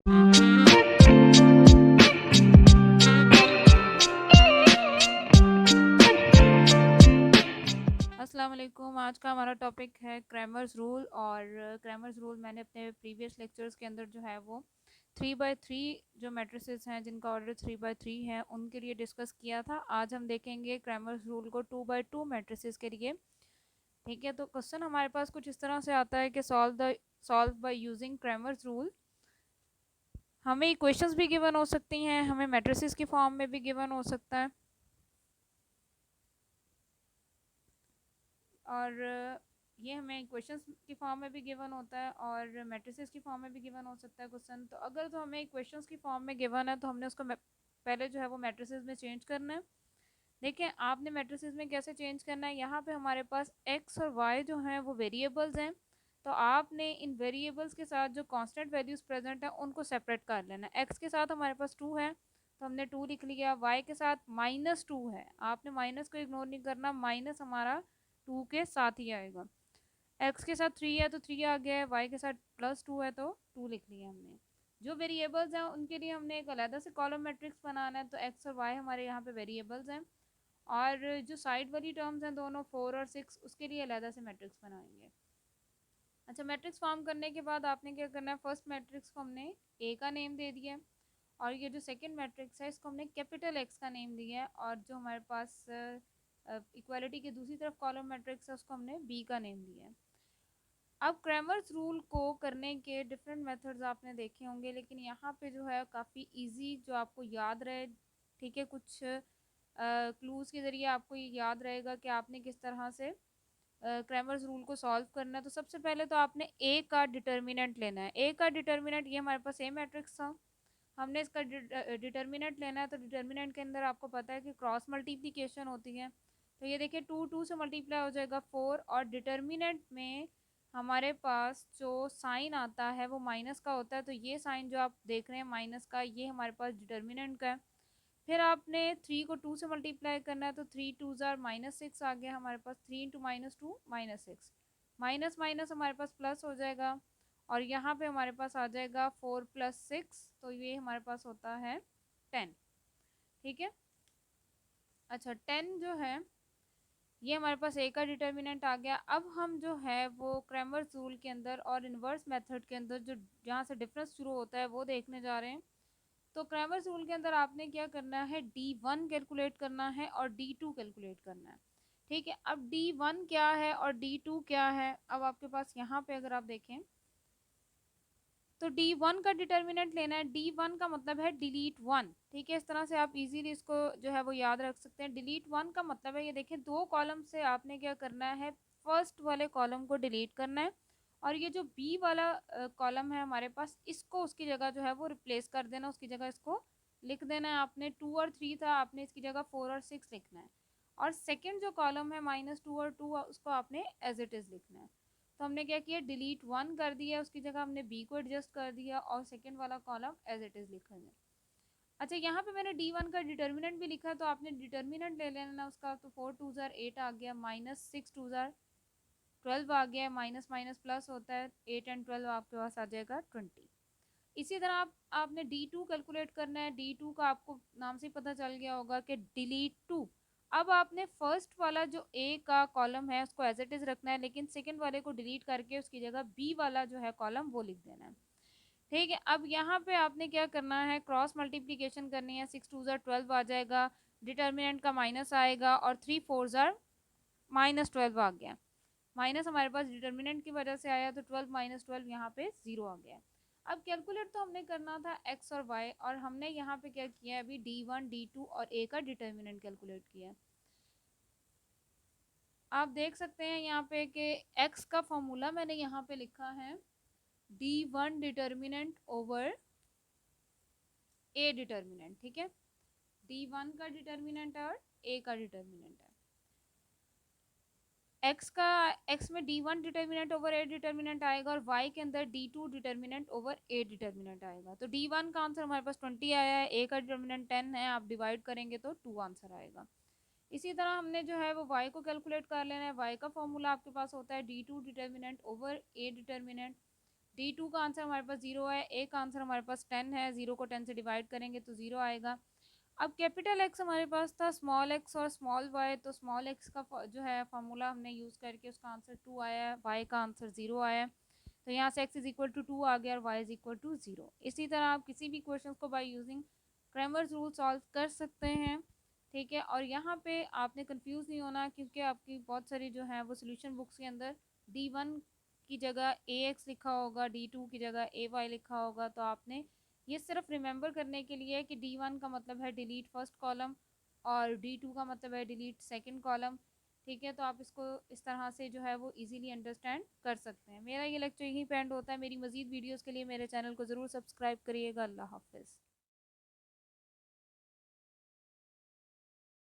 अस्सलाम वालेकुम। आज का हमारा टॉपिक है क्रैमर्स रूल। और क्रैमर्स रूल मैंने अपने प्रीवियस लेक्चर्स के अंदर जो है वो 3/3 जो मैट्रिसेस हैं जिनका ऑर्डर 3/3 है उनके लिए डिस्कस किया था। आज हम देखेंगे क्रैमर्स रूल को 2/2 मैट्रिसेस के लिए। ठीक है, तो क्वेश्चन हमारे पास कुछ इस तरह से आता है कि solve by using Cramer's rule. हमें इक्वेशंस भी गिवन हो सकती हैं, हमें मैट्रिसेस की फॉर्म में भी गिवन हो सकता है, और ये हमें इक्वेशंस की फॉर्म में भी गिवन होता है और मैट्रिसेस की फॉर्म में भी गिवन हो सकता है क्वेश्चन। तो अगर तो हमें इक्वेशंस की फॉर्म में गिवन है तो हमने उसको पहले जो है वो मैट्रिसेस में चेंज करना है। देखिए आपने मैट्रिसेस में कैसे चेंज करना है, यहाँ पे हमारे पास एक्स और वाई जो हैं वो वेरिएबल्स हैं, तो आपने इन वेरिएबल्स के साथ जो कांस्टेंट वैल्यूज प्रेजेंट है उनको सेपरेट कर लेना है। एक्स के साथ हमारे पास 2 है तो हमने 2 लिख लिया, वाई के साथ -2 है, आपने माइनस को इग्नोर नहीं करना, माइनस हमारा 2 के साथ ही आएगा। एक्स के साथ 3 है तो 3 आ गया है, वाई के साथ +2 है तो 2 लिख लिया हमने। जो वेरिएबल्स हैं उनके लिए हमने एक अलग से कॉलम मैट्रिक्स बनाना है, तो एक्स और वाई हमारे यहाँ पे वेरिएबल्स हैं, और जो साइड वाली टर्म्स हैं दोनों 4 और 6 उसके लिए अलग से मैट्रिक्स बनाएंगे। अच्छा, मैट्रिक्स फॉर्म करने के बाद आपने क्या करना है, फर्स्ट मैट्रिक्स को हमने ए का नेम दे दिया है, और ये जो सेकंड मैट्रिक्स है इसको हमने कैपिटल एक्स का नेम दिया है, और जो हमारे पास इक्वालिटी की दूसरी तरफ कॉलम मैट्रिक्स है उसको हमने बी का नेम दिया है। अब क्रैमर्स रूल को करने के डिफरेंट मेथड्स आपने देखे होंगे, लेकिन यहाँ पे जो है काफ़ी इजी जो आपको याद रहे, ठीक है, कुछ क्लूज़ के ज़रिए आपको ये याद रहेगा कि आपने किस तरह से क्रैमर्स रूल को सॉल्व करना है। तो सबसे पहले तो आपने ए का डिटर्मिनेंट लेना है। ए का डिटर्मिनेंट ये हमारे पास ए मैट्रिक्स था, हमने इसका डिटर्मिनेंट लेना है। तो डिटर्मिनेंट के अंदर आपको पता है कि क्रॉस मल्टीप्लिकेशन होती है, तो ये देखिए 2 2 से मल्टीप्लाई हो जाएगा 4, और डिटर्मिनेंट में हमारे पास जो साइन आता है वो माइनस का होता है, तो ये साइन जो आप देख रहे हैं माइनस का ये हमारे पास डिटर्मिनेंट का है। फिर आपने 3 को 2 से मल्टीप्लाई करना है, तो 3 2 ज़ार -6 आ गया हमारे पास, 3 इंटू -2 -6, माइनस माइनस हमारे पास प्लस हो जाएगा, और यहाँ पे हमारे पास आ जाएगा 4 + 6, तो ये हमारे पास होता है 10। ठीक है, अच्छा 10 जो है ये हमारे पास ए का डिटर्मिनेंट आ गया। अब हम जो है वो क्रैमर्स रूल के अंदर और इन्वर्स मेथड के अंदर जो जहाँ से डिफरेंस शुरू होता है वो देखने जा रहे हैं। तो क्रैमर्स रूल के अंदर आपने क्या करना है, D1 कैलकुलेट करना है और D2 कैलकुलेट करना है। ठीक है, अब D1 क्या है और D2 क्या है, अब आपके पास यहाँ पे अगर आप देखें तो D1 का डिटर्मिनेंट लेना है। D1 का मतलब है डिलीट 1, ठीक है, इस तरह से आप इजीली इसको जो है वो याद रख सकते हैं। डिलीट 1 का मतलब है, ये देखें 2 कॉलम से आपने क्या करना है, फर्स्ट वाले कॉलम को डिलीट करना है, और ये जो बी वाला कॉलम है हमारे पास इसको उसकी जगह जो है वो रिप्लेस कर देना, उसकी जगह इसको लिख देना है। आपने 2 और 3 था, आपने इसकी जगह 4 और 6 लिखना है, और सेकेंड जो कॉलम है -2 और 2 उसको आपने एज इट इज़ लिखना है। तो हमने क्या किया, डिलीट 1 कर दिया, उसकी जगह हमने बी को एडजस्ट कर दिया और सेकंड वाला कॉलम एज इट इज़ लिखा है। अच्छा, यहाँ पे मैंने D1 का डिटर्मिनेंट भी लिखा, तो आपने डिटर्मिनेंट ले लेना उसका, तो 4 2 ज़ार 8 आ गया, -6 2 ज़ार 12 आ गया, माइनस माइनस प्लस होता है, 8 एंड 12 आपके पास आ जाएगा 20। इसी तरह आपने D2 कैलकुलेट करना है। D2 का आपको नाम से ही पता चल गया होगा कि डिलीट 2। अब आपने फर्स्ट वाला जो ए का कॉलम है उसको एज इट इज रखना है, लेकिन सेकंड वाले को डिलीट करके उसकी जगह बी वाला जो है कॉलम वो लिख देना है। ठीक है, अब यहाँ पे आपने क्या करना है, क्रॉस मल्टीप्लिकेशन करनी है। 6 2 ज़ार 12 आ जाएगा, डिटर्मिनेंट का माइनस आएगा, और 3 4 ज़ार -12 आ गया, माइनस हमारे पास डिटर्मिनेंट की वजह से आया, तो 12 -12 यहाँ पे 0 आ गया। अब कैलकुलेट तो हमने करना था एक्स और वाई, और हमने यहाँ पे क्या किया है, अभी D1 D2 और ए का डिटर्मिनेंट कैलकुलेट किया है। आप देख सकते हैं यहाँ पे कि एक्स का फॉर्मूला मैंने यहाँ पे लिखा है D1 डिटर्मिनेंट ओवर ए डिटर्मिनेंट। ठीक है, D1 का डिटर्मिनेंट और ए का डिटर्मिनेंट है। एक्स में D1 डिटर्मिनेंट ओवर ए डिटर्मिनेंट आएगा, और वाई के अंदर D2 डिटर्मिनेंट ओवर ए डिटर्मिनेंट आएगा। तो D1 का आंसर हमारे पास 20 आया है, ए का डिटर्मिनेंट 10 है, आप डिवाइड करेंगे तो 2 आंसर आएगा। इसी तरह हमने जो है वो वाई को कैलकुलेट कर लेना है। वाई का फॉर्मूला आपके पास होता है D2 डिटर्मिनेंट ओवर ए डिटर्मिनेंट। D2 का आंसर हमारे पास 0 है, A का आंसर हमारे पास 10 है, 0 को 10 से डिवाइड करेंगे तो 0 आएगा। अब कैपिटल X हमारे पास था, स्मॉल x और स्मॉल y, तो स्मॉल x का जो है फार्मूला हमने यूज़ करके उसका आंसर 2 आया है, y का आंसर 0 आया है। तो यहाँ से x इज इक्वल टू 2 आ गया और y इज इक्वल टू 0। इसी तरह आप किसी भी क्वेश्चन को by using Cramer's rule solve कर सकते हैं, ठीक है। और यहाँ पे आपने कंफ्यूज नहीं होना, क्योंकि आपकी बहुत सारी जो है वो सोल्यूशन बुक्स के अंदर D1 की जगह AX लिखा होगा, D2 की जगह AY लिखा होगा। तो आपने ये सिर्फ रिमेंबर करने के लिए कि D1 का मतलब है डिलीट फर्स्ट कॉलम और D2 का मतलब है डिलीट सेकंड कॉलम, ठीक है। तो आप इसको इस तरह से जो है वो इजीली अंडरस्टैंड कर सकते हैं। मेरा ये लेक्चर यहीं पे एंड होता है। मेरी मज़ीद वीडियोस के लिए मेरे चैनल को ज़रूर सब्सक्राइब करिएगा। अल्लाह हाफिज़।